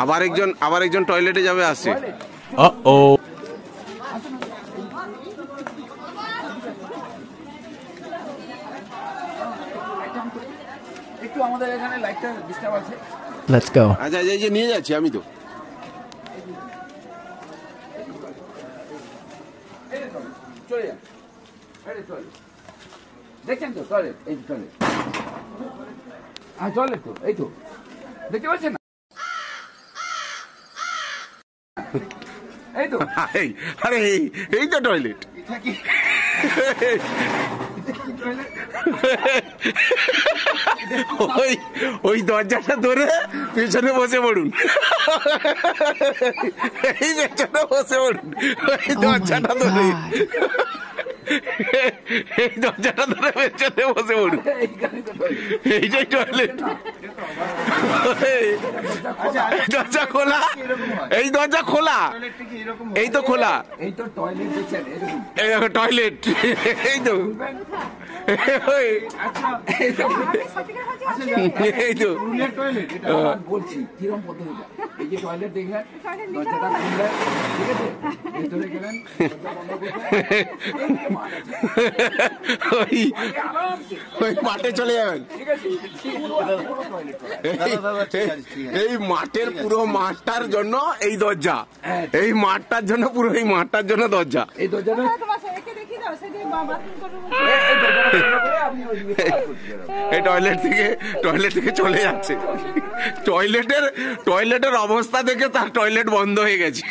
আবার একজন টয়লেটে যাবে, আসছে। একটু আমাদের এখানে লাইটটা ডিস্টার্ব আছে। Let's go. আচ্ছা এই যে নিয়ে যাচ্ছি আমি তো। চলে যান, দেখছেন তো টয়লেট, এই টয়লেট, হ্যাঁ টয়লেট তো এই তো দেখতে পাচ্ছেন না, এই তো। আরে এই তো টয়লেট। ওই দরজাটা ধরে পেছনে বসে পড়ুন, এই পেছনে বসে পড়ুন, ওই দরজাটা ধরে, এই দরজাটা ধরে পেছনে বসে পড়ুন, এইটাই টয়লেট। দরজা খোলা, এই দরজা খোলা, এই তো খোলা, এই তো টয়লেট দেখছেন, এই দেখো টয়লেট, এই তো এই তো টয়লেট। এটা বলছি কিরকম পদ্ধতিটা, এই যে টয়লেট দেখলেন, দরজাটা খুললেন, ঠিক আছে, ভেতরে গেলেন, ওই মাঠে চলে যাবেন, ঠিক আছে, এই মাঠের পুরো মাঠটার জন্য এই দরজা, এই মাঠটার জন্য পুরো এই মাঠটার জন্য দরজা, এই দরজাটা এই টয়লেট থেকে চলে যাচ্ছে। টয়লেটের অবস্থা দেখে তার টয়লেট বন্ধ হয়ে গেছে।